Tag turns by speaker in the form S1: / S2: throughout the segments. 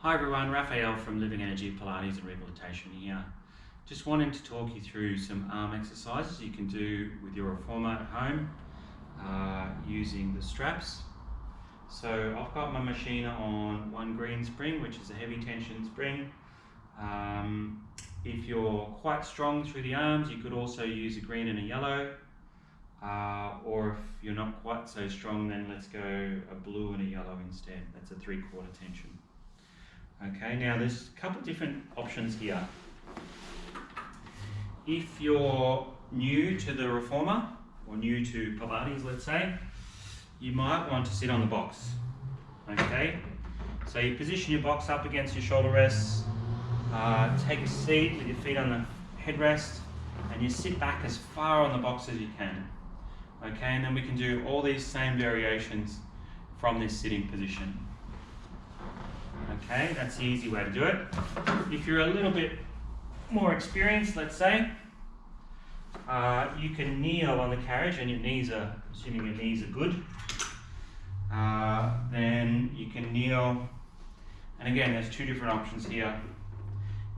S1: Hi everyone, Raphael from Living Energy Pilates and Rehabilitation here. Just wanting to talk you through some arm exercises you can do with your reformer at home using the straps. So I've got my machine on one green spring, which is a heavy tension spring. If you're quite strong through the arms, you could also use a green and a yellow. Or if you're not quite so strong, then let's go a blue and a yellow instead. That's a 3/4 tension. Okay, now there's a couple of different options here. If you're new to the reformer, or new to Pilates, let's say, you might want to sit on the box. Okay, so you position your box up against your shoulder rests, take a seat with your feet on the headrest, and you sit back as far on the box as you can. Okay, and then we can do all these same variations from this sitting position. Okay, that's the easy way to do it. If you're a little bit more experienced, let's say, you can kneel on the carriage and your knees are, assuming your knees are good, then you can kneel, and again, there's two different options here.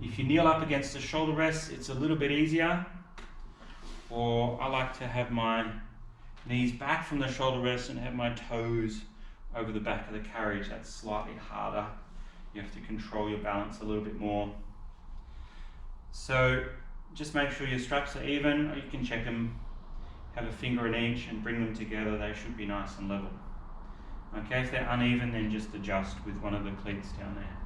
S1: If you kneel up against the shoulder rests, it's a little bit easier, or I like to have my knees back from the shoulder rests and have my toes over the back of the carriage. That's slightly harder. You have to control your balance a little bit more. So just make sure your straps are even, or you can check them, have a finger in each and bring them together. They should be nice and level. Okay, if they're uneven, then just adjust with one of the cleats down there.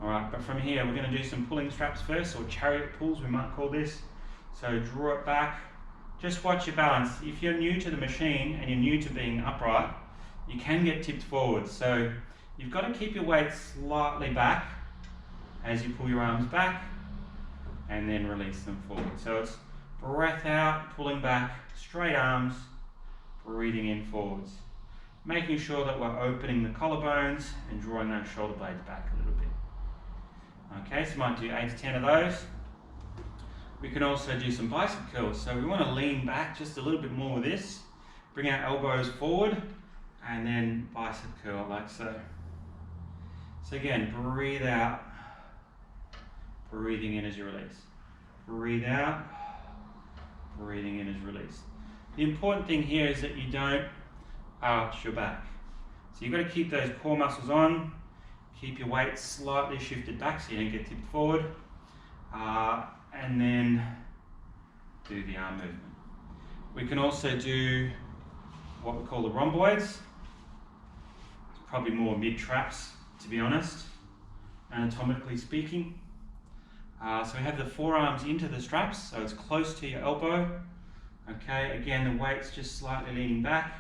S1: Alright, but from here we're going to do some pulling straps first, or chariot pulls we might call this. So draw it back, just watch your balance. If you're new to the machine and you're new to being upright, you can get tipped forward. So you've got to keep your weight slightly back as you pull your arms back and then release them forward. So it's breath out, pulling back, straight arms, breathing in forwards. Making sure that we're opening the collarbones and drawing those shoulder blades back a little bit. Okay, so we might do 8 to 10 of those. We can also do some bicep curls. So we want to lean back just a little bit more with this. Bring our elbows forward and then bicep curl like so. So again, breathe out, breathing in as you release. Breathe out, breathing in as you release. The important thing here is that you don't arch your back. So you've got to keep those core muscles on, keep your weight slightly shifted back so you don't get tipped forward, and then do the arm movement. We can also do what we call the rhomboids. It's probably more mid-traps, to be honest, anatomically speaking. So we have the forearms into the straps, so it's close to your elbow. Okay, again the weight's just slightly leaning back.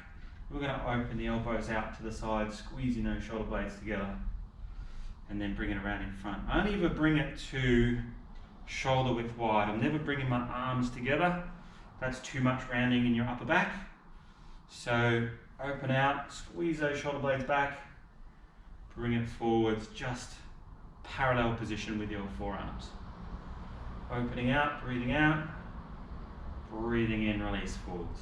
S1: We're going to open the elbows out to the side, squeezing those shoulder blades together, and then bring it around in front. I only ever bring it to shoulder width wide. I'm never bringing my arms together. That's too much rounding in your upper back. So open out, squeeze those shoulder blades back, bring it forwards, just parallel position with your forearms. Opening out, breathing in, release forwards.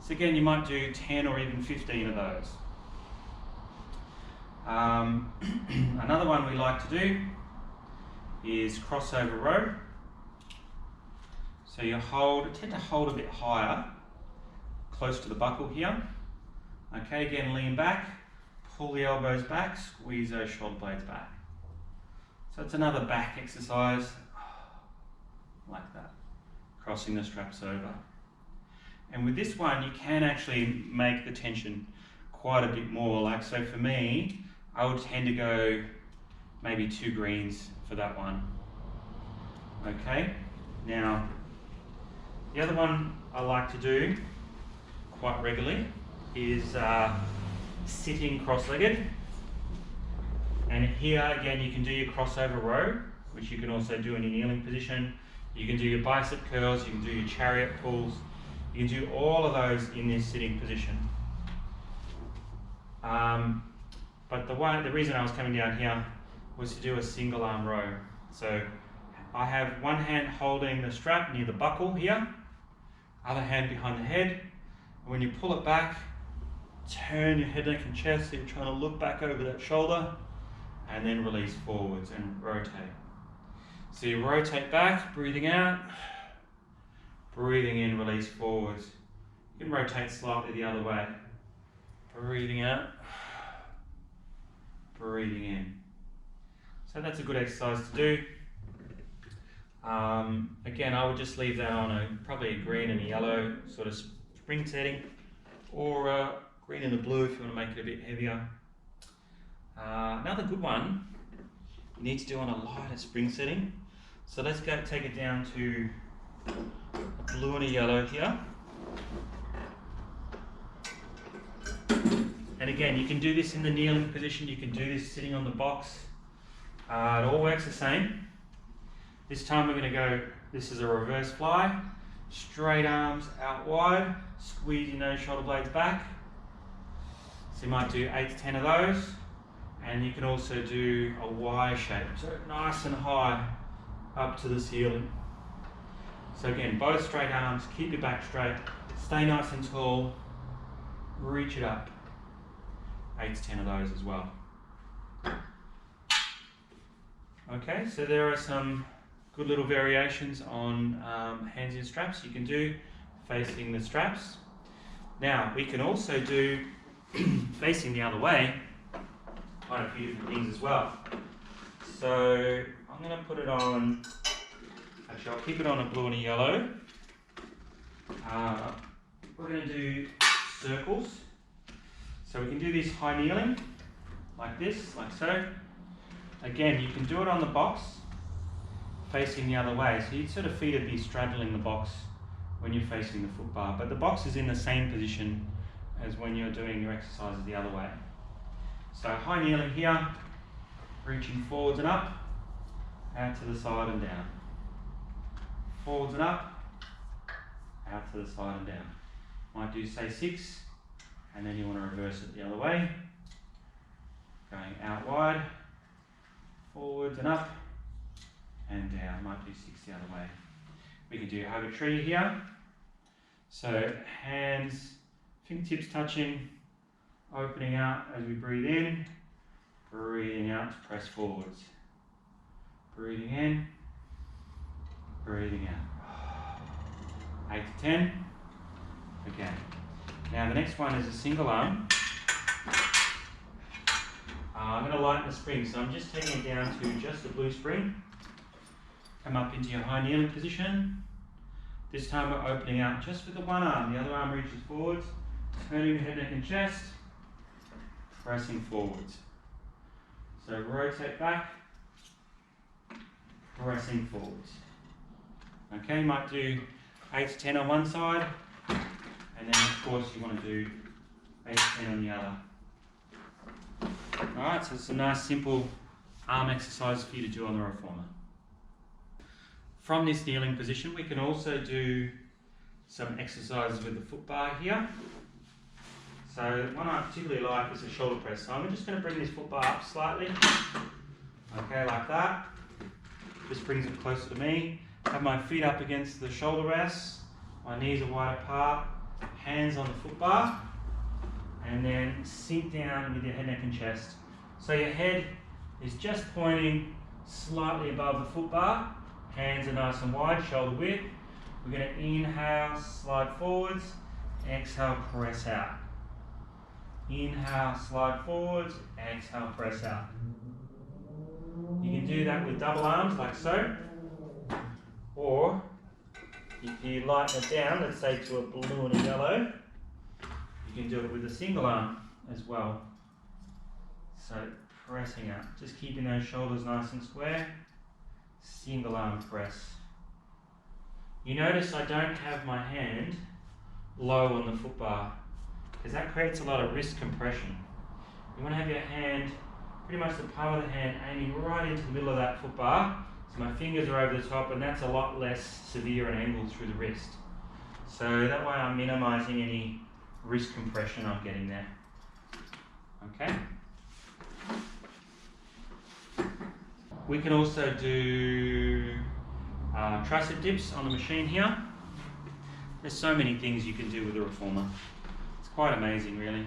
S1: So again, you might do 10 or even 15 of those. Another one we like to do is crossover row. So you tend to hold a bit higher, close to the buckle here. Okay, again, lean back, pull the elbows back, squeeze those shoulder blades back. So it's another back exercise, like that, crossing the straps over. And with this one, you can actually make the tension quite a bit more. Like, so for me, I would tend to go maybe 2 greens for that one. Okay, now the other one I like to do quite regularly is sitting cross-legged. And here again you can do your crossover row, which you can also do in your kneeling position. You can do your bicep curls, you can do your chariot pulls, you can do all of those in this sitting position. But the reason I was coming down here was to do a single arm row. So I have one hand holding the strap near the buckle here, other hand behind the head. And when you pull it back, turn your head, neck and chest, so you're trying to look back over that shoulder, and then release forwards and rotate. So you rotate back, breathing out, breathing in, release forwards. You can rotate slightly the other way. Breathing out, breathing in. So that's a good exercise to do. Again, I would just leave that on probably a green and a yellow sort of spring setting, or green and a blue if you want to make it a bit heavier. Another good one you need to do on a lighter spring setting. So let's go take it down to a blue and a yellow here. And again, you can do this in the kneeling position, you can do this sitting on the box. It all works the same. This time we're going to go, this is a reverse fly, straight arms out wide, squeezing those shoulder blades back. So you might do 8 to 10 of those, and you can also do a Y shape, so nice and high up to the ceiling. So again, both straight arms, keep your back straight, stay nice and tall, reach it up. 8 to 10 of those as well. Okay, so there are some good little variations on hands in straps you can do facing the straps. Now we can also do facing the other way quite a few different things as well. So I'm going to put it on, actually I'll keep it on a blue and a yellow. We're going to do circles. So we can do this high kneeling, like this, like so. Again, you can do it on the box, facing the other way. So your sort of feet would be straddling the box when you're facing the foot bar, but the box is in the same position as when you're doing your exercises the other way. So high kneeling here, reaching forwards and up, out to the side and down. Forwards and up, out to the side and down. Might do say 6, and then you want to reverse it the other way. Going out wide, forwards and up, and down. Might do 6 the other way. We can do hug a tree here. So hands, fingertips touching, opening out as we breathe in, breathing out to press forwards. Breathing in, breathing out. 8 to 10. Again. Now the next one is a single arm. I'm going to lighten the spring, so I'm just taking it down to just the blue spring. Come up into your high kneeling position. This time we're opening out just with the one arm. The other arm reaches forwards, turning the head, neck and chest, pressing forwards. So rotate back, pressing forwards. Okay, you might do 8 to 10 on one side, and then of course you want to do 8 to 10 on the other. Alright, so it's a nice simple arm exercise for you to do on the reformer. From this kneeling position we can also do some exercises with the foot bar here. So one I particularly like is a shoulder press. So I'm just going to bring this foot bar up slightly. Okay, like that. This brings it closer to me. Have my feet up against the shoulder rests. My knees are wide apart. Hands on the foot bar. And then sink down with your head, neck and chest. So your head is just pointing slightly above the foot bar. Hands are nice and wide, shoulder width. We're going to inhale, slide forwards. Exhale, press out. Inhale, slide forwards. Exhale, press out. You can do that with double arms like so. Or if you lighten it down, let's say to a blue and a yellow, you can do it with a single arm as well. So pressing out, just keeping those shoulders nice and square. Single arm press. You notice I don't have my hand low on the foot bar because that creates a lot of wrist compression. You want to have your hand, pretty much the palm of the hand, aiming right into the middle of that foot bar. So my fingers are over the top, and that's a lot less severe an angle through the wrist. So that way I'm minimizing any wrist compression I'm getting there. Okay. We can also do tricep dips on the machine here. There's so many things you can do with a reformer. It's quite amazing, really.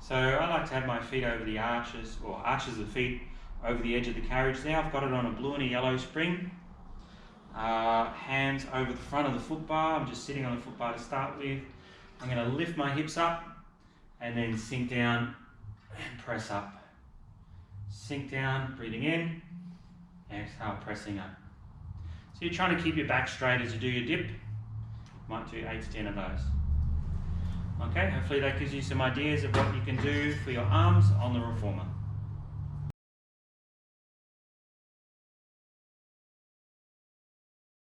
S1: So I like to have my feet over the arches, or arches of the feet over the edge of the carriage there. I've got it on a blue and a yellow spring. Hands over the front of the foot bar. I'm just sitting on the foot bar to start with. I'm going to lift my hips up and then sink down and press up. Sink down, breathing in, exhale, pressing up. So you're trying to keep your back straight as you do your dip. Might do 8 to 10 of those. Okay, hopefully that gives you some ideas of what you can do for your arms on the reformer.